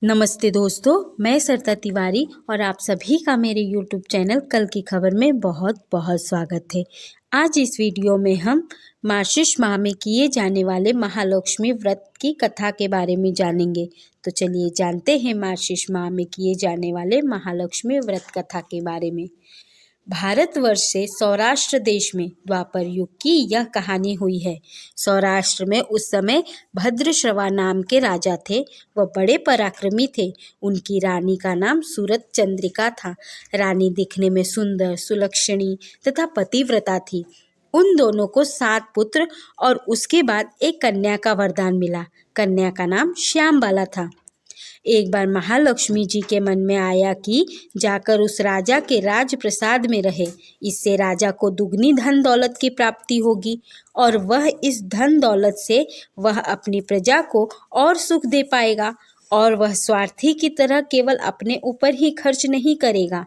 नमस्ते दोस्तों, मैं सरिता तिवारी और आप सभी का मेरे YouTube चैनल कल की खबर में बहुत बहुत स्वागत है। आज इस वीडियो में हम मार्गशीर्ष माह में किए जाने वाले महालक्ष्मी व्रत की कथा के बारे में जानेंगे। तो चलिए जानते हैं मार्गशीर्ष माह में किए जाने वाले महालक्ष्मी व्रत कथा के बारे में। भारतवर्ष से सौराष्ट्र देश में द्वापर युग की यह कहानी हुई है। सौराष्ट्र में उस समय भद्रश्रवा नाम के राजा थे। वह बड़े पराक्रमी थे। उनकी रानी का नाम सूरत चंद्रिका था। रानी दिखने में सुंदर, सुलक्षणी तथा पतिव्रता थी। उन दोनों को 7 पुत्र और उसके बाद एक कन्या का वरदान मिला। कन्या का नाम श्यामबाला था। एक बार महालक्ष्मी जी के मन में आया कि जाकर उस राजा के राजप्रसाद में रहे। इससे राजा को दुगनी धन दौलत की प्राप्ति होगी और वह इस धन दौलत से वह अपनी प्रजा को और सुख दे पाएगा और वह स्वार्थी की तरह केवल अपने ऊपर ही खर्च नहीं करेगा।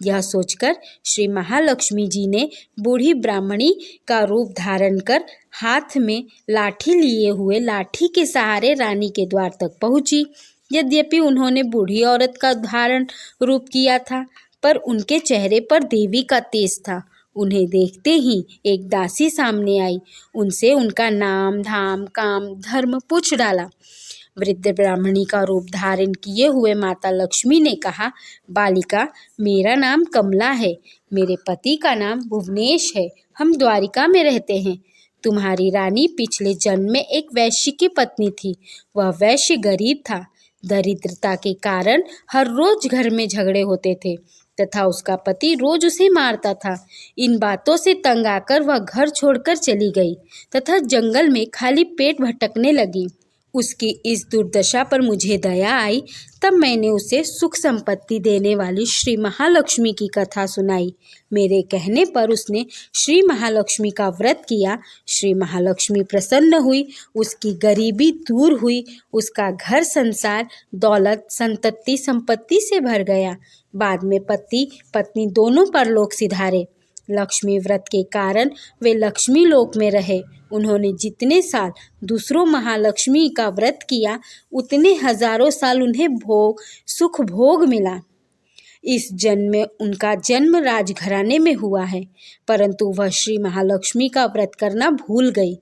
यह सोचकर श्री महालक्ष्मी जी ने बूढ़ी ब्राह्मणी का रूप धारण कर हाथ में लाठी लिए हुए लाठी के सहारे रानी के द्वार तक पहुंची। यद्यपि उन्होंने बूढ़ी औरत का धारण रूप किया था, पर उनके चेहरे पर देवी का तेज था। उन्हें देखते ही एक दासी सामने आई। उनसे उनका नाम, धाम, काम, धर्म पूछ डाला। वृद्ध ब्राह्मणी का रूप धारण किए हुए माता लक्ष्मी ने कहा, बालिका, मेरा नाम कमला है। मेरे पति का नाम भुवनेश है। हम द्वारिका में रहते हैं। तुम्हारी रानी पिछले जन्म में एक वैश्य की पत्नी थी। वह वैश्य गरीब था। दरिद्रता के कारण हर रोज घर में झगड़े होते थे तथा उसका पति रोज उसे मारता था। इन बातों से तंग आकर वह घर छोड़कर चली गई तथा जंगल में खाली पेट भटकने लगी। उसकी इस दुर्दशा पर मुझे दया आई। तब मैंने उसे सुख संपत्ति देने वाली श्री महालक्ष्मी की कथा सुनाई। मेरे कहने पर उसने श्री महालक्ष्मी का व्रत किया। श्री महालक्ष्मी प्रसन्न हुई। उसकी गरीबी दूर हुई। उसका घर संसार दौलत संतति संपत्ति से भर गया। बाद में पति पत्नी दोनों परलोक सिधारे। लक्ष्मी व्रत के कारण वे लक्ष्मी लोक में रहे। उन्होंने जितने साल दूसरों महालक्ष्मी का व्रत किया, उतने हजारों साल उन्हें सुख भोग मिला। इस जन्म में उनका जन्म राजघराने में हुआ है, परंतु वह श्री महालक्ष्मी का व्रत करना भूल गई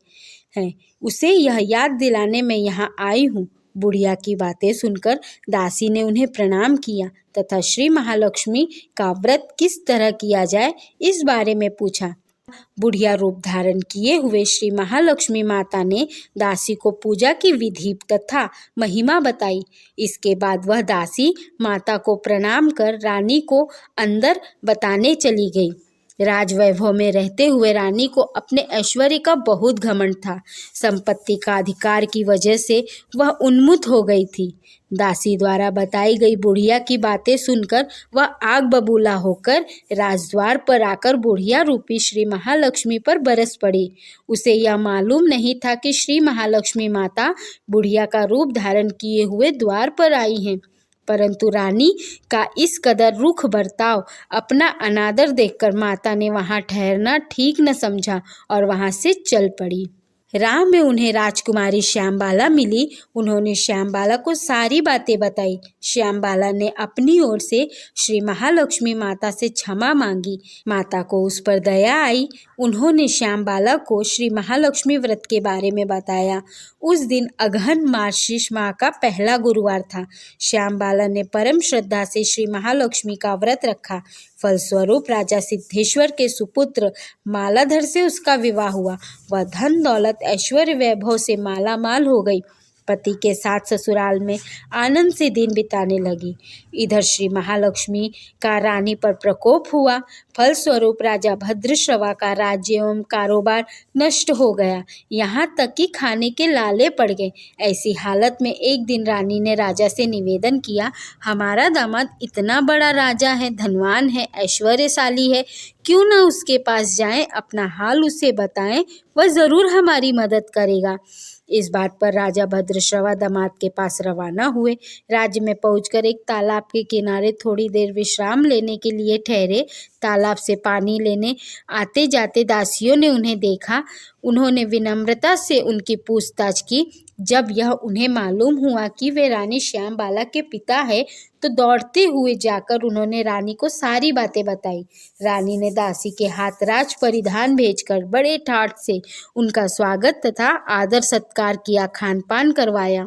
है। उसे यह याद दिलाने मैं यहाँ आई हूँ। बुढ़िया की बातें सुनकर दासी ने उन्हें प्रणाम किया तथा श्री महालक्ष्मी का व्रत किस तरह किया जाए इस बारे में पूछा। बुढ़िया रूप धारण किए हुए श्री महालक्ष्मी माता ने दासी को पूजा की विधि तथा महिमा बताई। इसके बाद वह दासी माता को प्रणाम कर रानी को अंदर बताने चली गई। राजवैभव में रहते हुए रानी को अपने ऐश्वर्य का बहुत घमंड था। संपत्ति का अधिकार की वजह से वह उन्मुख हो गई थी। दासी द्वारा बताई गई बुढ़िया की बातें सुनकर वह आग बबूला होकर राजद्वार पर आकर बुढ़िया रूपी श्री महालक्ष्मी पर बरस पड़ी। उसे यह मालूम नहीं था कि श्री महालक्ष्मी माता बुढ़िया का रूप धारण किए हुए द्वार पर आई हैं। परंतु रानी का इस कदर रुख बर्ताव, अपना अनादर देखकर माता ने वहां ठहरना ठीक न समझा और वहां से चल पड़ी। राह में उन्हें राजकुमारी श्यामबाला मिली। उन्होंने श्यामबाला को सारी बातें बताई। श्यामबाला ने अपनी ओर से श्री महालक्ष्मी माता से क्षमा मांगी। माता को उस पर दया आई। उन्होंने श्यामबाला को श्री महालक्ष्मी व्रत के बारे में बताया। उस दिन अगहन मार्गशीर्ष माह का पहला गुरुवार था। श्यामबाला ने परम श्रद्धा से श्री महालक्ष्मी का व्रत रखा। फलस्वरूप राजा सिद्धेश्वर के सुपुत्र मालाधर से उसका विवाह हुआ। वह धन दौलत ऐश्वर्य वैभव से माला माल हो गई। पति के साथ ससुराल में आनंद से दिन बिताने लगी। इधर श्री महालक्ष्मी का रानी पर प्रकोप हुआ। फलस्वरूप राजा भद्रश्रवा का राज्य एवं कारोबार नष्ट हो गया। यहाँ तक कि खाने के लाले पड़ गए। ऐसी हालत में एक दिन रानी ने राजा से निवेदन किया, हमारा दामाद इतना बड़ा राजा है, धनवान है, ऐश्वर्यशाली है, क्यों न उसके पास जाएं, अपना हाल उसे बताएं, वह जरूर हमारी मदद करेगा। इस बात पर राजा भद्रश्रवा दामाद के पास रवाना हुए। राज्य में पहुंचकर एक तालाब के किनारे थोड़ी देर विश्राम लेने के लिए ठहरे। तालाब से पानी लेने आते जाते दासियों ने उन्हें देखा। उन्होंने विनम्रता से उनकी पूछताछ की। जब यह उन्हें मालूम हुआ कि वे रानी श्यामबाला के पिता है तो दौड़ते हुए जाकर उन्होंने रानी को सारी बातें बताई। रानी ने दासी के हाथ राज परिधान भेजकर बड़े ठाठ से उनका स्वागत तथा आदर सत्कार किया, खान पान करवाया।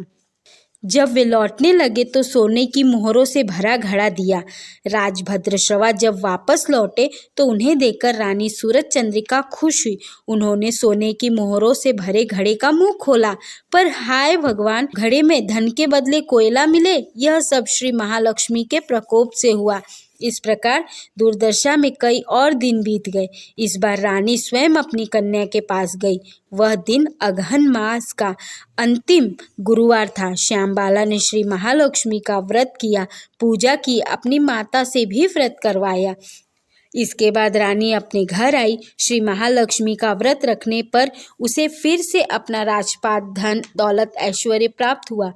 जब वे लौटने लगे तो सोने की मोहरों से भरा घड़ा दिया। राजभद्रश्रवा जब वापस लौटे तो उन्हें देखकर रानी सूरज चंद्रिका खुश हुई। उन्होंने सोने की मोहरों से भरे घड़े का मुंह खोला, पर हाय भगवान, घड़े में धन के बदले कोयला मिले। यह सब श्री महालक्ष्मी के प्रकोप से हुआ। इस प्रकार दुर्दशा में कई और दिन बीत गए। इस बार रानी स्वयं अपनी कन्या के पास गई। वह दिन अगहन मास का अंतिम गुरुवार था। श्यामबाला ने श्री महालक्ष्मी का व्रत किया, पूजा की, अपनी माता से भी व्रत करवाया। इसके बाद रानी अपने घर आई। श्री महालक्ष्मी का व्रत रखने पर उसे फिर से अपना राजपाट, धन दौलत, ऐश्वर्य प्राप्त हुआ।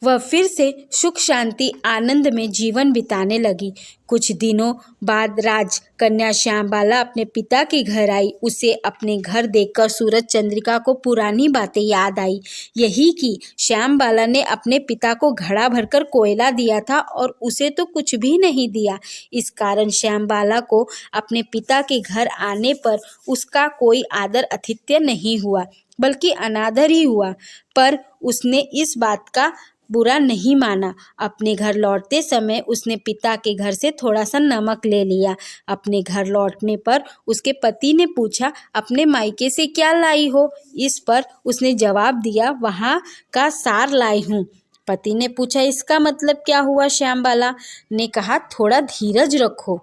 वह फिर से सुख शांति आनंद में जीवन बिताने लगी। कुछ दिनों बाद राजकन्या श्यामबाला अपने पिता के घर आई। उसे अपने घर देखकर सूरज चंद्रिका को पुरानी बातें याद आई। यही कि श्यामबाला ने अपने पिता को घड़ा भरकर कोयला दिया था और उसे तो कुछ भी नहीं दिया। इस कारण श्यामबाला को अपने पिता के घर आने पर उसका कोई आदर आतिथ्य नहीं हुआ, बल्कि अनादर ही हुआ। पर उसने इस बात का बुरा नहीं माना। अपने घर लौटते समय उसने पिता के घर से थोड़ा सा नमक ले लिया। अपने घर लौटने पर उसके पति ने पूछा, अपने मायके से क्या लाई हो? इस पर उसने जवाब दिया, वहाँ का सार लाई हूँ। पति ने पूछा, इसका मतलब क्या हुआ? श्यामबाला ने कहा, थोड़ा धीरज रखो,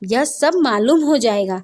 यह सब मालूम हो जाएगा।